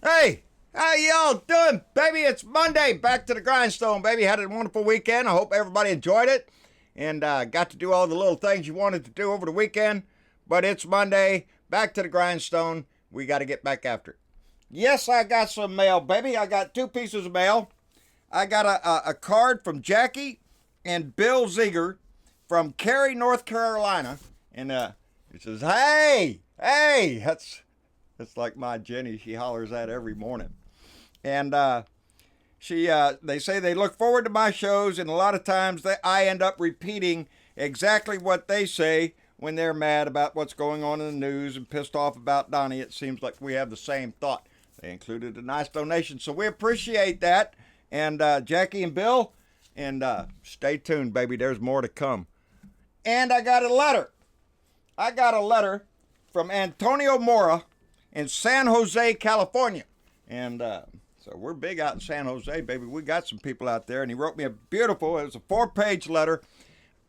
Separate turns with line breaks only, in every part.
Hey, how y'all doing, baby? It's Monday. Back to the grindstone, baby. Had a wonderful weekend. I hope everybody enjoyed it and got to do all the little things you wanted to do over the weekend. But it's Monday. Back to the grindstone. We got to get back after it. Yes, I got some mail, baby. I got 2 pieces of mail. I got a card from Jackie and Bill Ziegler from Cary, North Carolina. And it says, hey, that's like my Jenny. She hollers that every morning. And they say they look forward to my shows, and a lot of times I end up repeating exactly what they say when they're mad about what's going on in the news and pissed off about Donnie. It seems like we have the same thought. They included a nice donation, so we appreciate that. And Jackie and Bill, and stay tuned, baby. There's more to come. And I got a letter. From Antonio Mora in San Jose, California. And so we're big out in San Jose, baby. We got some people out there. And he wrote me it was a 4-page letter.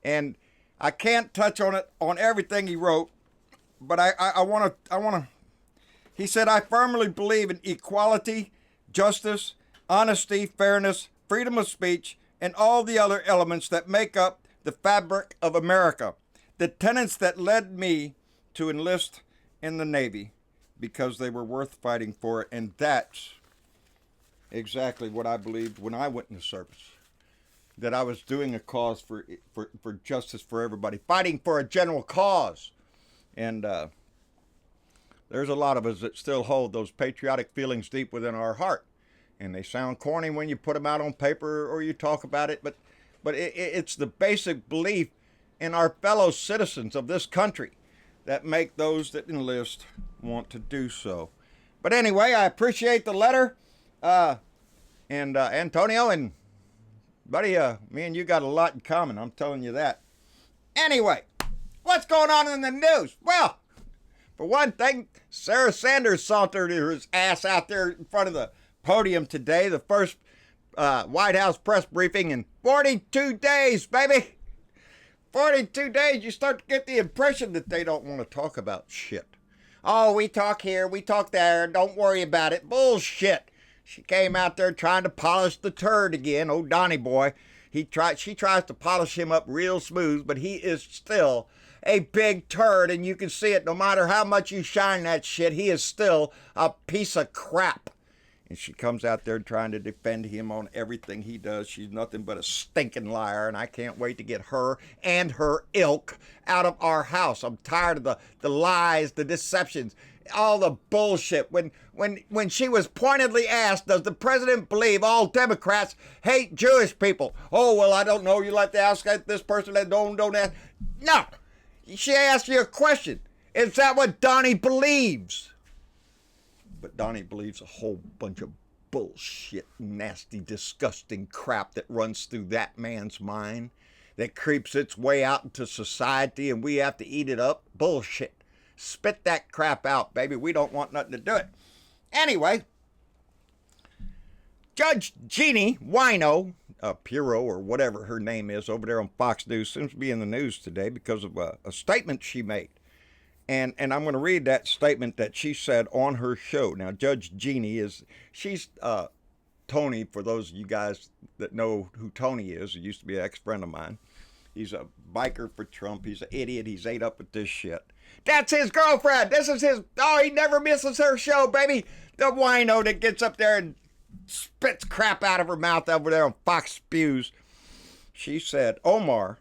And I can't touch on everything he wrote. But I want to, he said, I firmly believe in equality, justice, honesty, fairness, freedom of speech, and all the other elements that make up the fabric of America. The tenets that led me to enlist in the Navy, because they were worth fighting for it. And that's exactly what I believed when I went in the service. That I was doing a cause for justice for everybody, fighting for a general cause. And there's a lot of us that still hold those patriotic feelings deep within our heart. And they sound corny when you put them out on paper or you talk about it, but it's the basic belief in our fellow citizens of this country that make those that enlist want to do so. But anyway, I appreciate the letter. And Antonio and buddy, me and you got a lot in common. I'm telling you that. Anyway, what's going on in the news? Well, for one thing, Sarah Sanders sauntered her ass out there in front of the podium today, the first White House press briefing in 42 days, baby. 42 days, you start to get the impression that they don't want to talk about shit. Oh, we talk here, we talk there, don't worry about it. Bullshit. She came out there trying to polish the turd again. Oh, Donnie boy. She tries to polish him up real smooth, but he is still a big turd, and you can see it no matter how much you shine that shit. He is still a piece of crap. And she comes out there trying to defend him on everything he does. She's nothing but a stinking liar, and I can't wait to get her and her ilk out of our house. I'm tired of the lies, the deceptions, all the bullshit. When she was pointedly asked, does the president believe all Democrats hate Jewish people? Oh, well, I don't know. You like to ask this person that don't ask. No. She asked you a question. Is that what Donnie believes? But Donnie believes a whole bunch of bullshit, nasty, disgusting crap that runs through that man's mind, that creeps its way out into society, and we have to eat it up. Bullshit. Spit that crap out, baby. We don't want nothing to do it. Anyway, Judge Jeannie Wino, Puro or whatever her name is over there on Fox News, seems to be in the news today because of a statement she made. And I'm going to read that statement that she said on her show. Now, Judge Jeannie she's Tony, for those of you guys that know who Tony is. He used to be an ex-friend of mine. He's a biker for Trump. He's an idiot. He's ate up with this shit. That's his girlfriend. This is his, he never misses her show, baby. The wino that gets up there and spits crap out of her mouth over there on Fox Spews. She said, Omar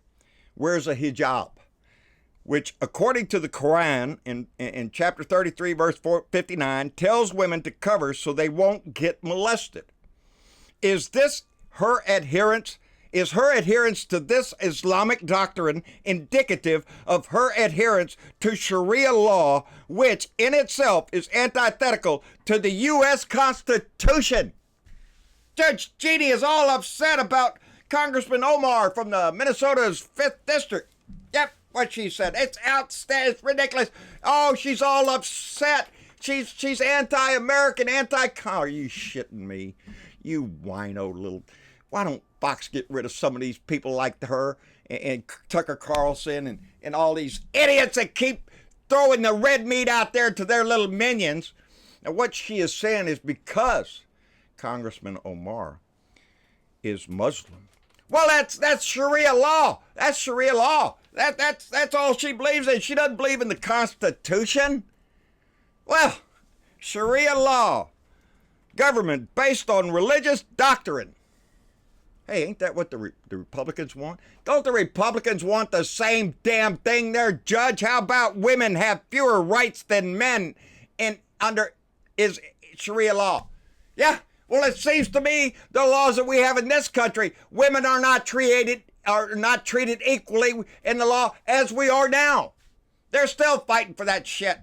wears a hijab, which, according to the Quran, in chapter 33, verse 59, tells women to cover so they won't get molested. Is her adherence to this Islamic doctrine indicative of her adherence to Sharia law, which in itself is antithetical to the U.S. Constitution? Judge Jeannie is all upset about Congressman Omar from the Minnesota's 5th District. Yep. What she said. It's outstanding. It's ridiculous. Oh, she's all upset. She's anti-American, Are you shitting me? You wino little. Why don't Fox get rid of some of these people like her and Tucker Carlson and all these idiots that keep throwing the red meat out there to their little minions? Now, what she is saying is because Congressman Omar is Muslim. Well, that's Sharia law. That's Sharia law. That's all she believes in. She doesn't believe in the Constitution. Well, Sharia law, government based on religious doctrine. Hey, ain't that what the Republicans want? Don't the Republicans want the same damn thing there, Judge? How about women have fewer rights than men under is Sharia law? Yeah, well, it seems to me the laws that we have in this country, women are not treated equally in the law as we are now. They're still fighting for that shit.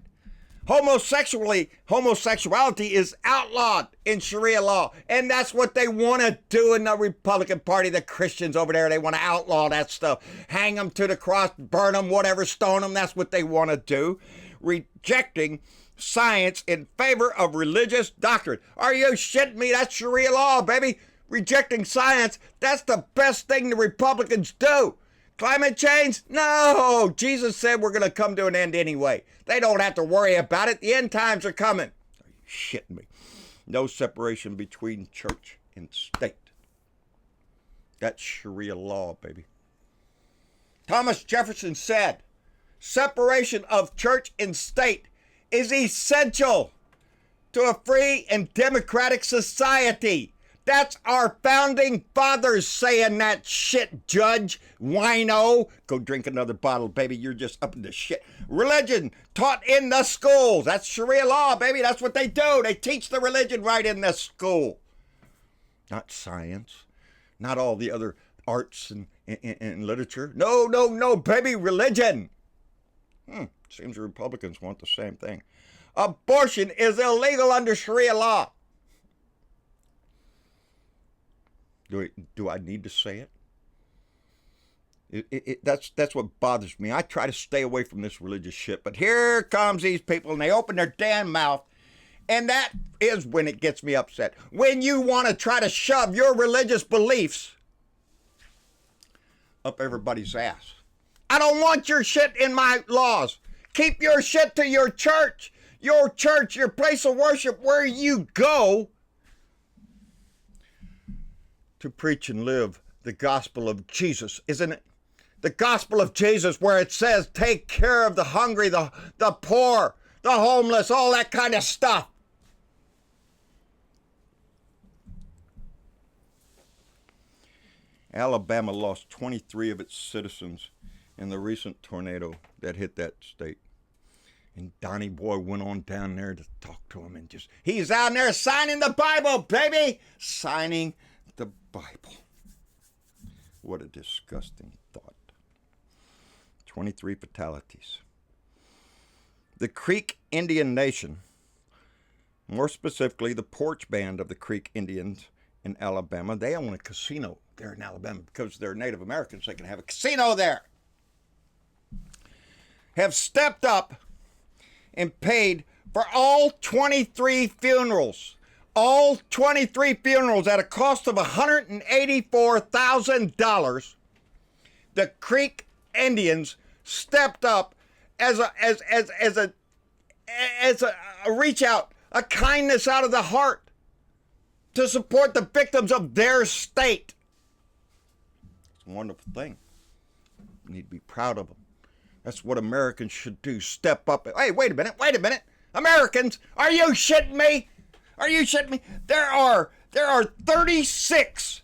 Homosexuality is outlawed in Sharia law, and that's what they want to do in the Republican Party. The Christians over there, they want to outlaw that stuff. Hang them to the cross, burn them, whatever, stone them. That's what they want to do. Rejecting science in favor of religious doctrine. Are you shitting me? That's Sharia law, baby. Rejecting science, that's the best thing the Republicans do. Climate change? No. Jesus said we're going to come to an end anyway. They don't have to worry about it. The end times are coming. Are you shitting me? No separation between church and state. That's Sharia law, baby. Thomas Jefferson said, separation of church and state is essential to a free and democratic society. That's our founding fathers saying that shit, Judge Wino. Go drink another bottle, baby. You're just up in the shit. Religion taught in the schools. That's Sharia law, baby. That's what they do. They teach the religion right in the school. Not science. Not all the other arts and literature. No, baby. Religion. Seems the Republicans want the same thing. Abortion is illegal under Sharia law. Do I need to say it? That's what bothers me. I try to stay away from this religious shit, but here comes these people and they open their damn mouth, and that is when it gets me upset. When you want to try to shove your religious beliefs up everybody's ass. I don't want your shit in my laws. Keep your shit to your church, your place of worship, where you go to preach and live the gospel of Jesus, isn't it? The gospel of Jesus, where it says take care of the hungry, the poor, the homeless, all that kind of stuff. Alabama lost 23 of its citizens in the recent tornado that hit that state. And Donnie Boy went on down there to talk to him and he's out there signing the Bible, baby! Signing the Bible. What a disgusting thought. 23 fatalities. The Creek Indian Nation, more specifically the Porch Band of the Creek Indians in Alabama, they own a casino there in Alabama because they're Native Americans. They can have a casino there. Have stepped up and paid for all 23 funerals. All 23 funerals at a cost of $184,000. The Creek Indians stepped up as a reach out, a kindness out of the heart to support the victims of their state. It's a wonderful thing. You need to be proud of them. That's what Americans should do. Step up. Hey, wait a minute. Americans, are you shitting me? Are you shitting me? There are 36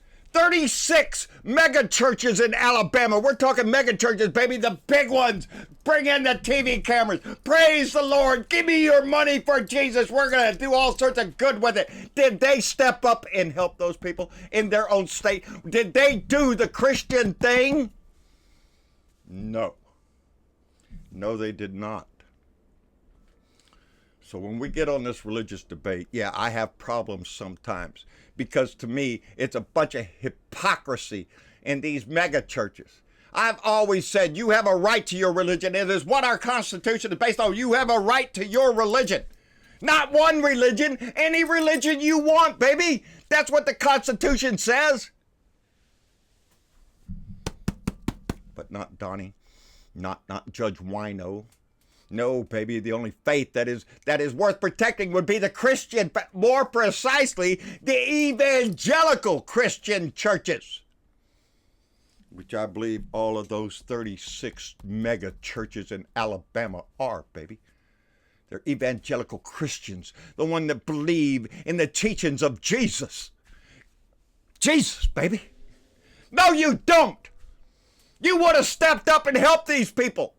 mega churches in Alabama. We're talking mega churches, baby, the big ones. Bring in the TV cameras. Praise the Lord. Give me your money for Jesus. We're going to do all sorts of good with it. Did they step up and help those people in their own state? Did they do the Christian thing? No. No, they did not. So when we get on this religious debate, yeah, I have problems sometimes because to me, it's a bunch of hypocrisy in these mega churches. I've always said you have a right to your religion. It is what our Constitution is based on. You have a right to your religion. Not one religion, any religion you want, baby. That's what the Constitution says. But not Donnie, not Judge Wino, No, baby, the only faith that is worth protecting would be the Christian, but more precisely, the evangelical Christian churches, which I believe all of those 36 mega churches in Alabama are, baby. They're evangelical Christians, the one that believe in the teachings of Jesus. Jesus, baby. No, you don't. You would have stepped up and helped these people.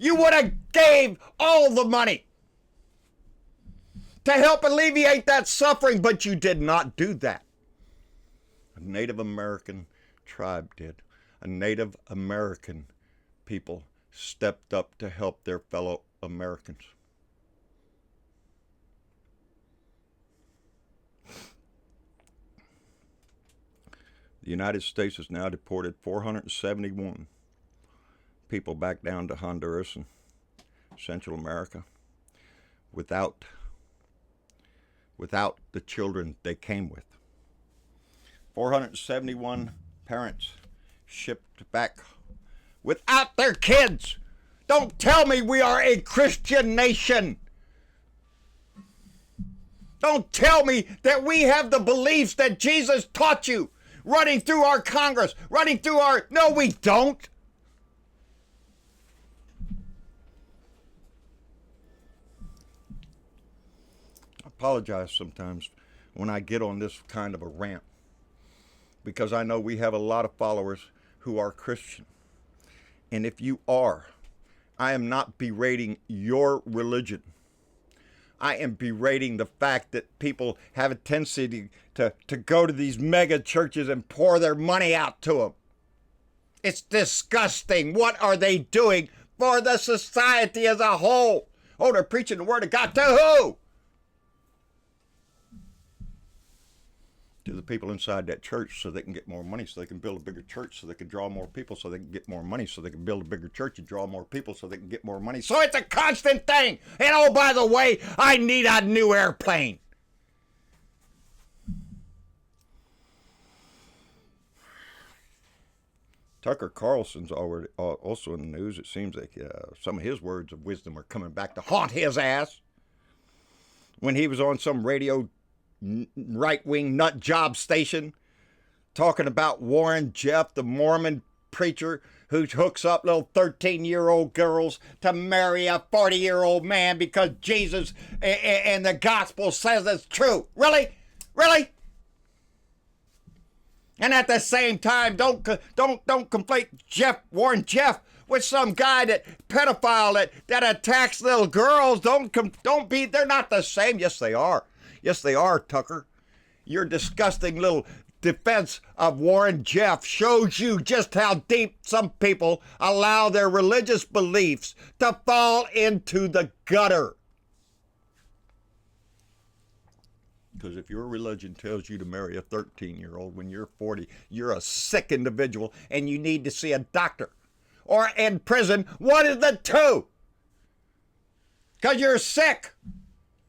You would have gave all the money to help alleviate that suffering, but you did not do that. A Native American tribe did. A Native American people stepped up to help their fellow Americans. The United States has now deported 471 people back down to Honduras and Central America without the children they came with. 471 parents shipped back without their kids. Don't tell me we are a Christian nation. Don't tell me that we have the beliefs that Jesus taught you running through our Congress, running through our... No, we don't. I apologize sometimes when I get on this kind of a rant, because I know we have a lot of followers who are Christian. And if you are, I am not berating your religion. I am berating the fact that people have a tendency to go to these mega churches and pour their money out to them. It's disgusting. What are they doing for the society as a whole? Oh, they're preaching the word of God to who? To the people inside that church so they can get more money, so they can build a bigger church, so they can draw more people, so they can get more money, so they can build a bigger church and draw more people, so they can get more money. So it's a constant thing. And oh, by the way, I need a new airplane. Tucker Carlson's already also in the news. It seems like some of his words of wisdom are coming back to haunt his ass. When he was on some radio right-wing nut job station talking about Warren Jeff, the Mormon preacher who hooks up little 13-year-old girls to marry a 40-year-old man because Jesus and the gospel says it's true. Really? Really? And at the same time, don't conflate Warren Jeff with some guy pedophile that attacks little girls. Don't be. They're not the same. Yes, they are. Yes, they are, Tucker. Your disgusting little defense of Warren Jeff shows you just how deep some people allow their religious beliefs to fall into the gutter. Because if your religion tells you to marry a 13-year-old when you're 40, you're a sick individual and you need to see a doctor. Or in prison, one of the two. Because you're sick.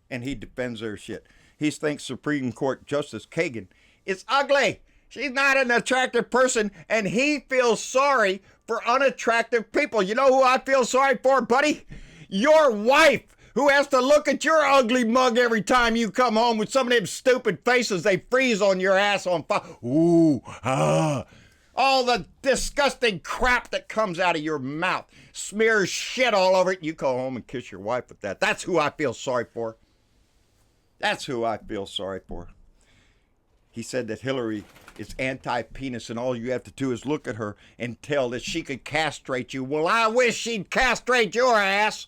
And he defends their shit. He thinks Supreme Court Justice Kagan is ugly. She's not an attractive person, and he feels sorry for unattractive people. You know who I feel sorry for, buddy? Your wife, who has to look at your ugly mug every time you come home with some of them stupid faces they freeze on your ass on fire. Ooh, ah. All the disgusting crap that comes out of your mouth smears shit all over it. You go home and kiss your wife with that. That's who I feel sorry for. That's who I feel sorry for. He said that Hillary is anti-penis and all you have to do is look at her and tell that she could castrate you. Well, I wish she'd castrate your ass.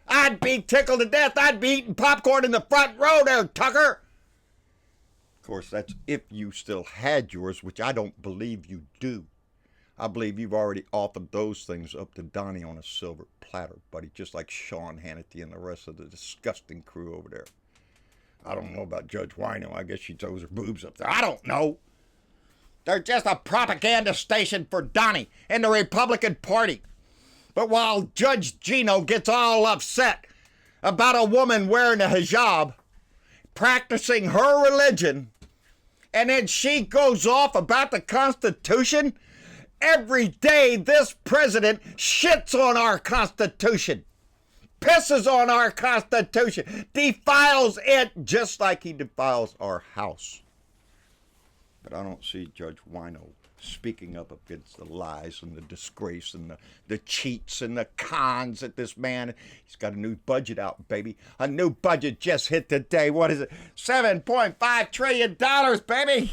I'd be tickled to death. I'd be eating popcorn in the front row there, Tucker. Of course, that's if you still had yours, which I don't believe you do. I believe you've already offered those things up to Donnie on a silver platter, buddy, just like Sean Hannity and the rest of the disgusting crew over there. I don't know about Judge Wino. I guess she throws her boobs up there. I don't know. They're just a propaganda station for Donnie and the Republican Party. But while Judge Gino gets all upset about a woman wearing a hijab, practicing her religion, and then she goes off about the Constitution, every day this president shits on our Constitution. pisses on our Constitution, defiles it just like he defiles our house. But I don't see Judge Wino speaking up against the lies and the disgrace and the cheats and the cons that this man, he's got a new budget out, baby. A new budget just hit today. What is it? $7.5 trillion, baby.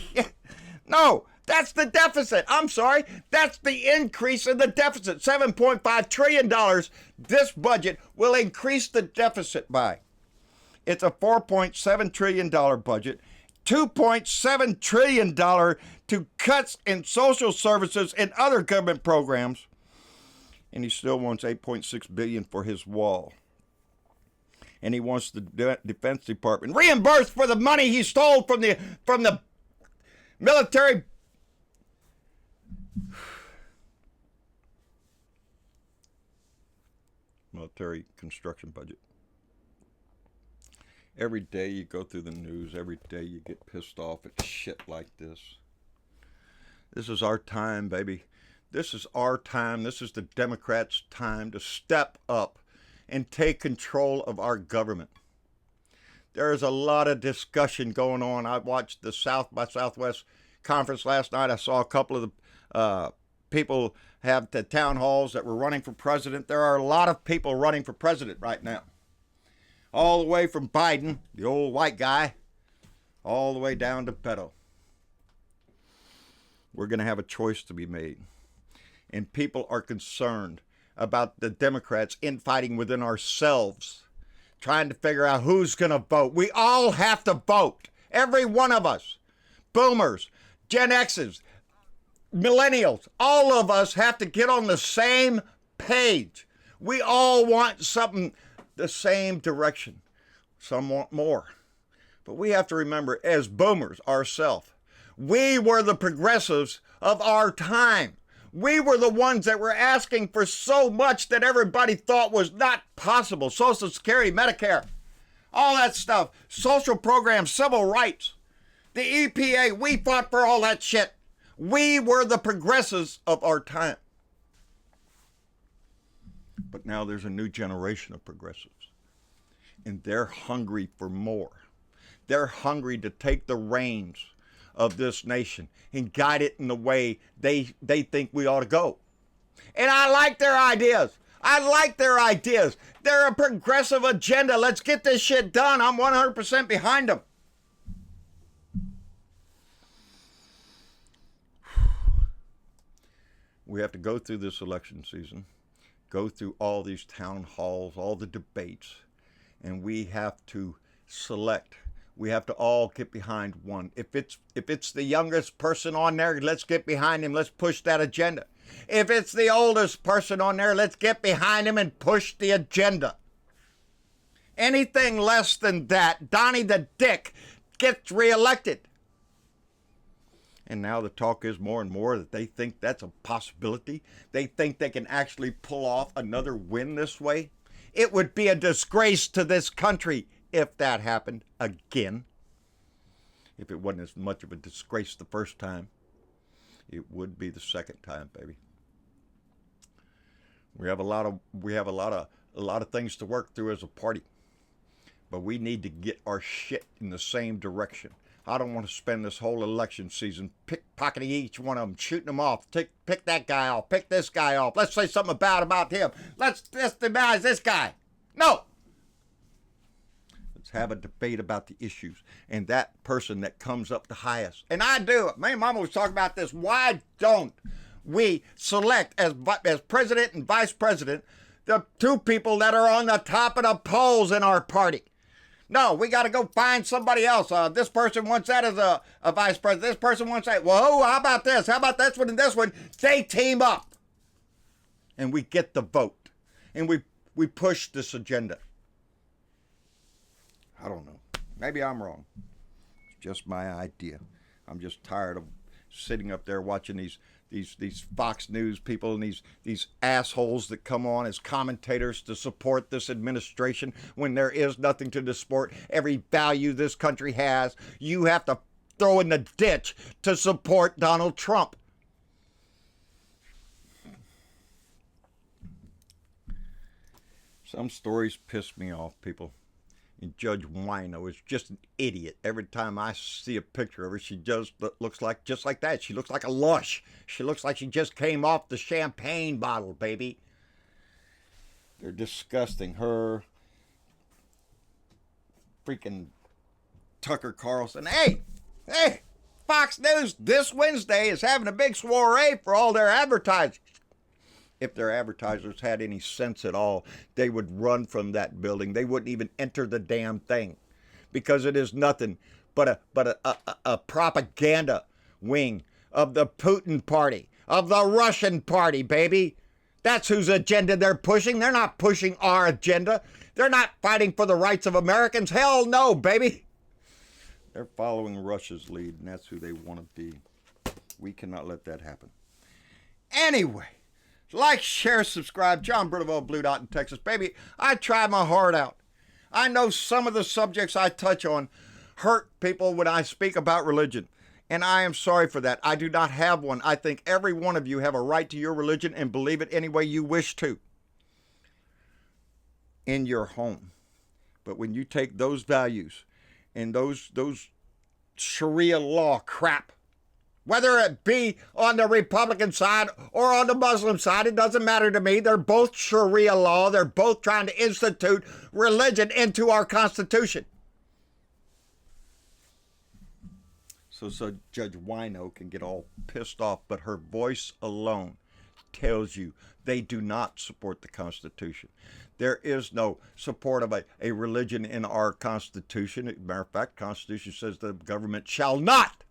No, that's the deficit. I'm sorry. That's the increase in the deficit. $7.5 trillion. This budget will increase the deficit by. It's a $4.7 trillion budget. $2.7 trillion to cuts in social services and other government programs. And he still wants $8.6 billion for his wall. And he wants the Defense Department reimbursed for the money he stole from the military construction budget. Every day you go through the news, every day you get pissed off at shit like this. This is our time, baby. This is our time. This is the Democrats' time to step up and take control of our government. There is a lot of discussion going on. I watched the South by Southwest conference last night. I saw a couple of the people have the town halls that were running for president. There are a lot of people running for president right now. All the way from Biden, the old white guy, all the way down to Beto. We're going to have a choice to be made. And people are concerned about the Democrats infighting within ourselves, trying to figure out who's going to vote. We all have to vote. Every one of us. Boomers, Gen X's, millennials, all of us have to get on the same page. We all want something the same direction. Some want more. But we have to remember, as boomers ourselves, we were the progressives of our time. We were the ones that were asking for so much that everybody thought was not possible. Social Security, Medicare, all that stuff, social programs, civil rights, the EPA, we fought for all that shit. We were the progressives of our time. But now there's a new generation of progressives, and they're hungry for more. They're hungry to take the reins of this nation and guide it in the way they think we ought to go. And I like their ideas. I like their ideas. They're a progressive agenda. Let's get this shit done. I'm 100% behind them. We have to go through this election season, go through all these town halls, all the debates, and we have to select. We have to all get behind one. If it's the youngest person on there, let's get behind him. Let's push that agenda. If it's the oldest person on there, let's get behind him and push the agenda. Anything less than that, Donnie the Dick gets reelected. And now the talk is more and more that they think that's a possibility. They think they can actually pull off another win this way. It would be a disgrace to this country if that happened again. If it wasn't as much of a disgrace the first time, it would be the second time, baby. We have a lot of things to work through as a party. But we need to get our shit in the same direction. I don't want to spend this whole election season pickpocketing each one of them, shooting them off. Pick that guy off. Pick this guy off. Let's say something bad about him. Let's demise this guy. No. Let's have a debate about the issues and that person that comes up the highest. And I do. Me and Mama was talking about this. Why don't we select as president and vice president the two people that are on the top of the polls in our party? No, we got to go find somebody else. This person wants that as a vice president. This person wants that. Well, how about this? How about this one and this one? They team up. And we get the vote. And we push this agenda. I don't know. Maybe I'm wrong. It's just my idea. I'm just tired of sitting up there watching these Fox News people and these assholes that come on as commentators to support this administration when there is nothing to support every value this country has. You have to throw in the ditch to support Donald Trump. Some stories piss me off, people. And Judge Wino is just an idiot. Every time I see a picture of her, she just looks like just like that. She looks like a lush. She looks like she just came off the champagne bottle, baby. They're disgusting. Her, freaking Tucker Carlson. Hey, Fox News this Wednesday is having a big soiree for all their advertisers. If their advertisers had any sense at all, they would run from that building. They wouldn't even enter the damn thing, because it is nothing but a propaganda wing of the Putin party, of the Russian party, baby. That's whose agenda they're pushing. They're not pushing our agenda. They're not fighting for the rights of Americans. Hell no, baby. They're following Russia's lead, and that's who they want to be. We cannot let that happen. Anyway. Like, share, subscribe. John Brittleville, Blue Dot in Texas. Baby, I try my heart out. I know some of the subjects I touch on hurt people when I speak about religion. And I am sorry for that. I do not have one. I think every one of you have a right to your religion and believe it any way you wish to. In your home. But when you take those values and those Sharia law crap, whether it be on the Republican side or on the Muslim side, it doesn't matter to me. They're both Sharia law. They're both trying to institute religion into our Constitution. So Judge Wino can get all pissed off, but her voice alone tells you they do not support the Constitution. There is no support of a religion in our Constitution. As a matter of fact, the Constitution says the government shall not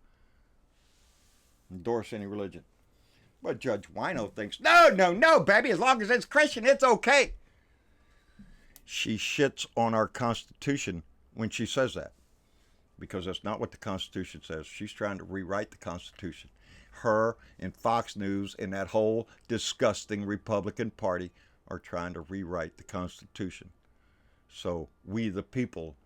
endorse any religion. But Judge Wino thinks, no, baby, as long as it's Christian, it's okay. She shits on our Constitution when she says that, because that's not what the Constitution says. She's trying to rewrite the Constitution. Her and Fox News and that whole disgusting Republican Party are trying to rewrite the Constitution. So we the people,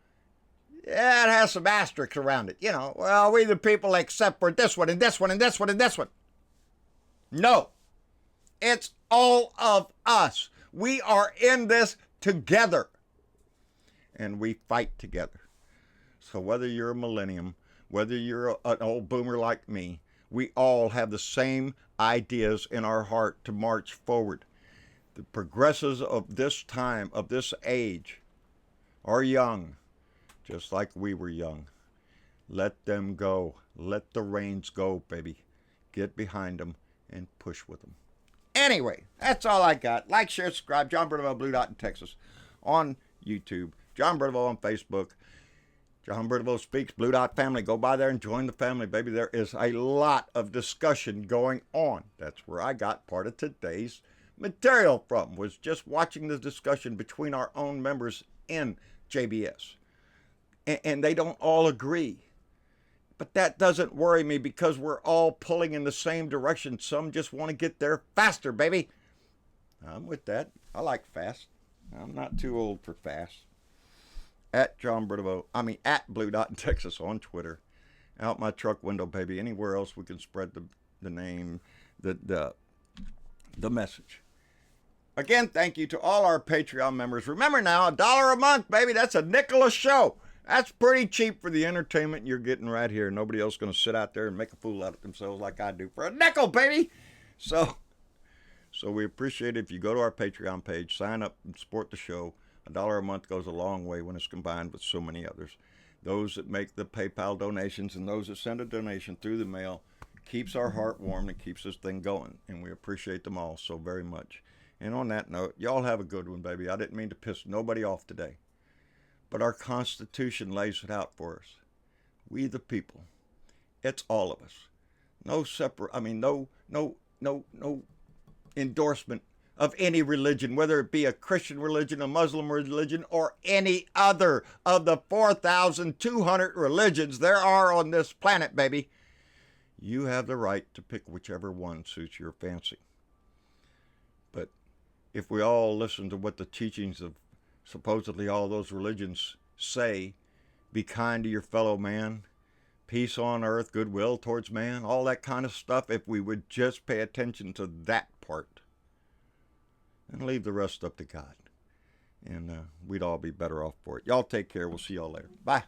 yeah, it has some asterisks around it. You know, well, we the people except for this one and this one and this one and this one. No. It's all of us. We are in this together. And we fight together. So whether you're a millennium, whether you're an old boomer like me, we all have the same ideas in our heart to march forward. The progressives of this time, of this age, are young. Just like we were young. Let them go. Let the reins go, baby. Get behind them and push with them. Anyway, that's all I got. Like, share, subscribe. John Brittleville, Blue Dot in Texas. On YouTube. John Brittleville on Facebook. John Brittleville Speaks, Blue Dot family. Go by there and join the family, baby. There is a lot of discussion going on. That's where I got part of today's material from. Was just watching the discussion between our own members in JBS. And they don't all agree. But that doesn't worry me, because we're all pulling in the same direction. Some just want to get there faster, baby. I'm with that. I like fast. I'm not too old for fast. At John Brittleville, at Blue Dot in Texas on Twitter. Out my truck window, baby. Anywhere else we can spread the name, the message. Again, thank you to all our Patreon members. Remember now, $1 a month, baby. That's a nickel a show. That's pretty cheap for the entertainment you're getting right here. Nobody else is going to sit out there and make a fool out of themselves like I do for a nickel, baby. So we appreciate it if you go to our Patreon page, sign up and support the show. $1 a month goes a long way when it's combined with so many others. Those that make the PayPal donations and those that send a donation through the mail keeps our heart warm and keeps this thing going. And we appreciate them all so very much. And on that note, y'all have a good one, baby. I didn't mean to piss nobody off today. But our Constitution lays it out for us. We the people. It's all of us. No separate, no endorsement of any religion, whether it be a Christian religion, a Muslim religion, or any other of the 4,200 religions there are on this planet, baby. You have the right to pick whichever one suits your fancy. But if we all listen to what the teachings of supposedly all those religions say, be kind to your fellow man, peace on earth, goodwill towards man, all that kind of stuff, if we would just pay attention to that part and leave the rest up to God. and we'd all be better off for it. Y'all take care. We'll see y'all later. Bye.